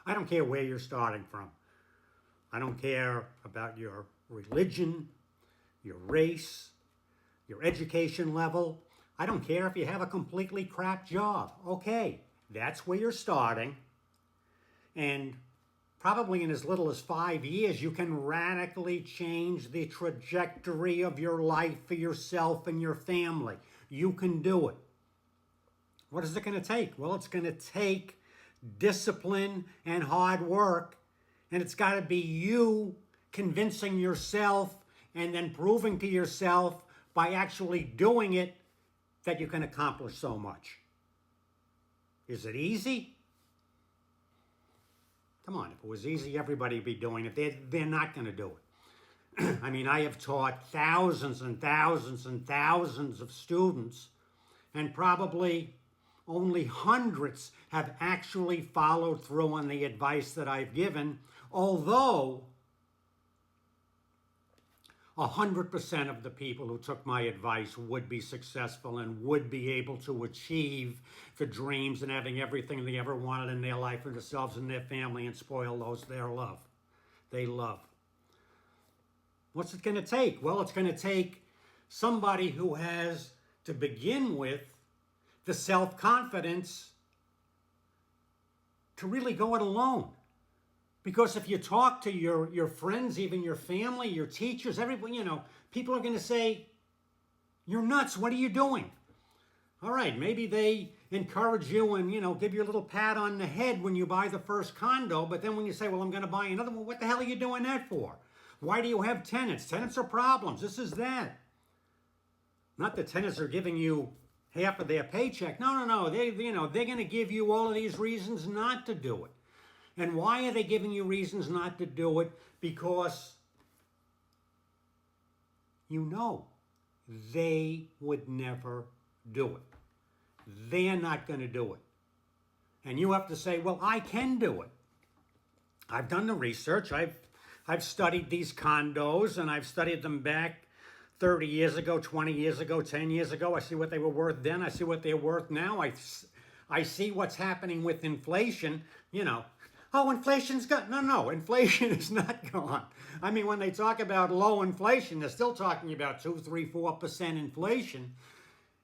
I don't care where you're starting from. I don't care about your religion, your race, your education level. I don't care if you have a completely crap job. Okay, that's where you're starting. And probably in as little as 5 years, you can radically change the trajectory of your life for yourself and your family. You can do it. What is it going to take? Well, it's going to take discipline and hard work. And it's got to be you convincing yourself and then proving to yourself by actually doing it that you can accomplish so much. Is it easy? Come on, if it was easy, everybody would be doing it. They're not going to do it. I mean, I have taught thousands and thousands and thousands of students, and probably only hundreds have actually followed through on the advice that I've given, although 100% of the people who took my advice would be successful and would be able to achieve the dreams and having everything they ever wanted in their life for themselves and their family and spoil those they love. What's it going to take? Well, it's going to take somebody who has, to begin with, the self-confidence to really go it alone. Because if you talk to your friends, even your family, your teachers, everybody, people are going to say, you're nuts, what are you doing? All right, maybe they encourage you and, give you a little pat on the head when you buy the first condo, but then when you say, well, I'm going to buy another one, what the hell are you doing that for? Why do you have tenants? Tenants are problems, this is that. Not that tenants are giving you half of their paycheck. No. They're going to give you all of these reasons not to do it. And why are they giving you reasons not to do it? Because they would never do it. They're not going to do it. And you have to say, well, I can do it. I've done the research. I've studied these condos, and I've studied them back 30 years ago, 20 years ago, 10 years ago. I see what they were worth then. I see what they're worth now. I see what's happening with inflation. Oh, inflation's gone. No, inflation is not gone. I mean, when they talk about low inflation, they're still talking about 2, 3, 4% inflation.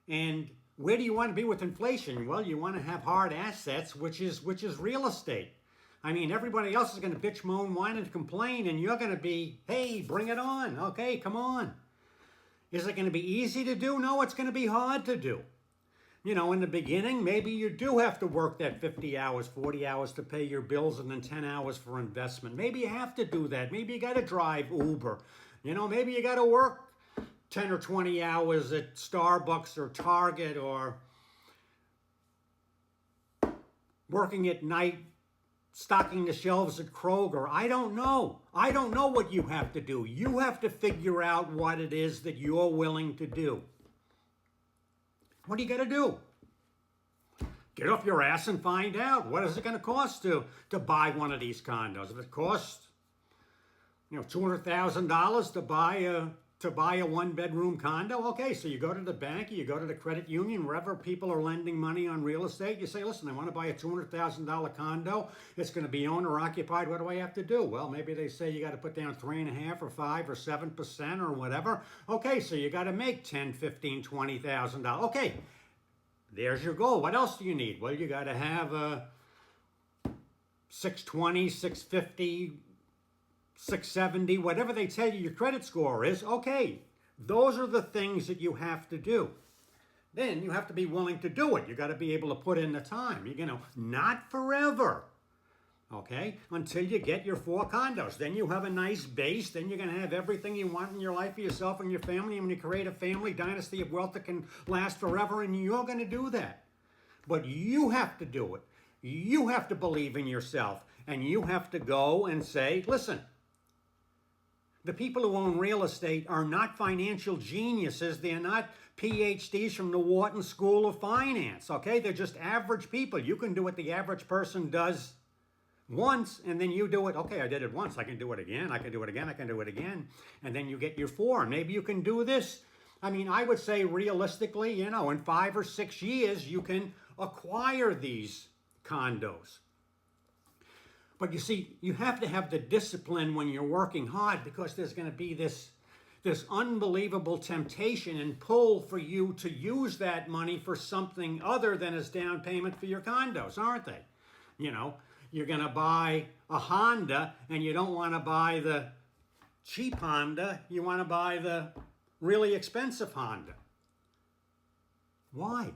And where do you want to be with inflation? Well, you want to have hard assets, which is real estate. I mean, everybody else is going to bitch, moan, whine, and complain, and you're going to be, hey, bring it on. Okay, come on. Is it going to be easy to do? No, it's going to be hard to do. In the beginning, maybe you do have to work that 50 hours, 40 hours to pay your bills and then 10 hours for investment. Maybe you have to do that. Maybe you got to drive Uber. Maybe you got to work 10 or 20 hours at Starbucks or Target, or working at night stocking the shelves at Kroger. I don't know. I don't know what you have to do. You have to figure out what it is that you're willing to do. What do you got to do? Get off your ass and find out. What is it going to cost to buy one of these condos? If it costs, $200,000 to buy a one-bedroom condo, okay, so you go to the bank, you go to the credit union, wherever people are lending money on real estate, you say, listen, I want to buy a $200,000 condo. It's going to be owner-occupied. What do I have to do? Well, maybe they say you got to put down 3.5% or 5% or 7% or whatever. Okay, so you got to make $10,000, $15,000, $20,000. Okay, there's your goal. What else do you need? Well, you got to have a 620, 650, 670, whatever they tell you your credit score is. Okay, those are the things that you have to do. Then you have to be willing to do it. You got to be able to put in the time. Not forever. Okay, until you get your 4 condos. Then you have a nice base. Then you're going to have everything you want in your life for yourself and your family. And when you create a family dynasty of wealth that can last forever, and you're going to do that. But you have to do it. You have to believe in yourself. And you have to go and say, listen, the people who own real estate are not financial geniuses. They're not PhDs from the Wharton School of Finance, okay? They're just average people. You can do what the average person does once, and then you do it. Okay, I did it once. I can do it again. I can do it again. I can do it again. And then you get your 4. And maybe you can do this. I mean, I would say realistically, in 5 or 6 years, you can acquire these condos. But you see, you have to have the discipline when you're working hard, because there's going to be this unbelievable temptation and pull for you to use that money for something other than as down payment for your condos, aren't they? You know, you're going to buy a Honda and you don't want to buy the cheap Honda, you want to buy the really expensive Honda. Why?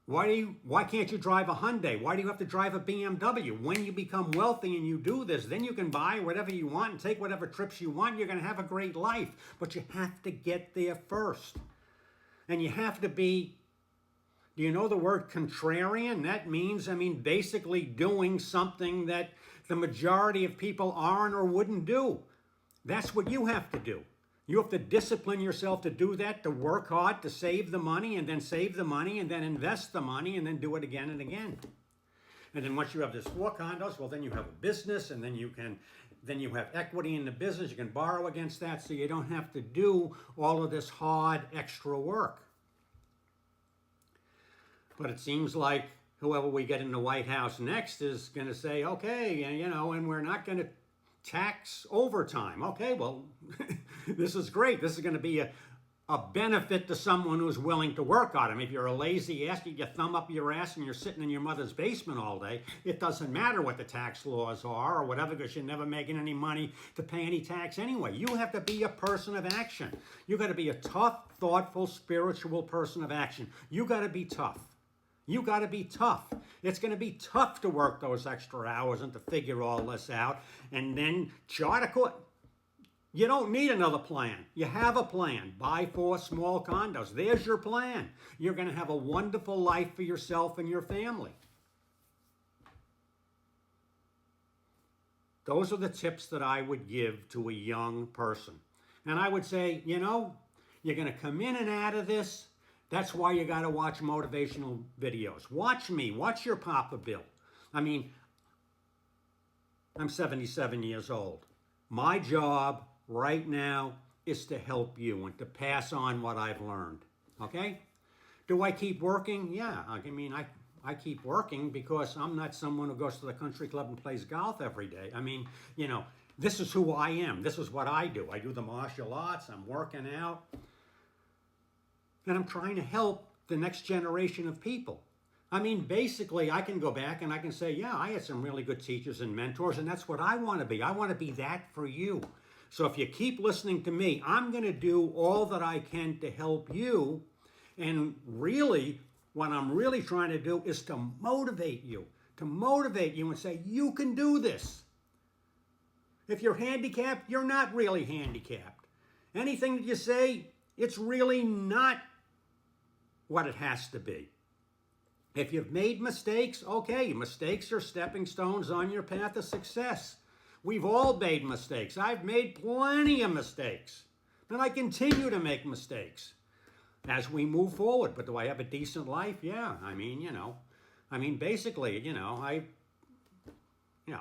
Why can't you drive a Hyundai? Why do you have to drive a BMW? When you become wealthy and you do this, then you can buy whatever you want and take whatever trips you want. You're going to have a great life, but you have to get there first. And you have to be, do you know the word contrarian? That means, basically doing something that the majority of people aren't or wouldn't do. That's what you have to do. You have to discipline yourself to do that, to work hard, to save the money, and then save the money, and then invest the money, and then do it again and again. And then once you have this 4 condos, well, then you have a business, and then you have equity in the business. You can borrow against that, so you don't have to do all of this hard extra work. But it seems like whoever we get in the White House next is going to say, okay, and we're not going to tax overtime. Okay, well, this is great. This is going to be a benefit to someone who's willing to work on it. If you're a lazy ass, you thumb up your ass and you're sitting in your mother's basement all day, it doesn't matter what the tax laws are or whatever, because you're never making any money to pay any tax anyway. You have to be a person of action. You got to be a tough, thoughtful, spiritual person of action. You got to be tough. You got to be tough. It's going to be tough to work those extra hours and to figure all this out and then chart a course. You don't need another plan. You have a plan. Buy 4 small condos. There's your plan. You're going to have a wonderful life for yourself and your family. Those are the tips that I would give to a young person. And I would say, you're going to come in and out of this. That's why you got to watch motivational videos. Watch me. Watch your Papa Bill. I'm 77 years old. My job right now is to help you and to pass on what I've learned. Okay? Do I keep working? Yeah. I keep working because I'm not someone who goes to the country club and plays golf every day. This is who I am. This is what I do. I do the martial arts. I'm working out. And I'm trying to help the next generation of people. Basically, I can go back and I can say, yeah, I had some really good teachers and mentors, and that's what I want to be. I want to be that for you. So if you keep listening to me, I'm going to do all that I can to help you. And really, what I'm really trying to do is to motivate you and say, you can do this. If you're handicapped, you're not really handicapped. Anything that you say, it's really not what it has to be. If you've made mistakes, okay, mistakes are stepping stones on your path to success. We've all made mistakes. I've made plenty of mistakes, and I continue to make mistakes as we move forward. But do I have a decent life? Yeah, basically,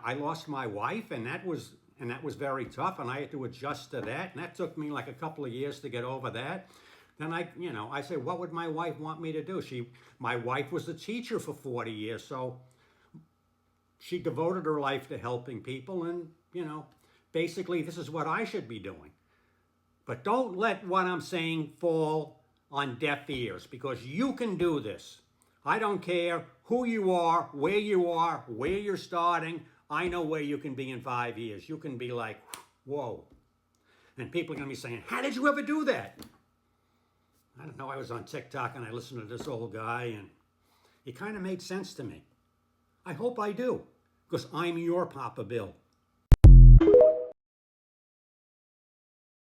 I lost my wife, and that was very tough, and I had to adjust to that, and that took me like a couple of years to get over that. Then I say, what would my wife want me to do? My wife was a teacher for 40 years, so she devoted her life to helping people, and, basically this is what I should be doing. But don't let what I'm saying fall on deaf ears, because you can do this. I don't care who you are, where you're starting. I know where you can be in 5 years. You can be like, whoa. And people are going to be saying, how did you ever do that? I don't know, I was on TikTok and I listened to this old guy and it kind of made sense to me. I hope I do, because I'm your Papa Bill.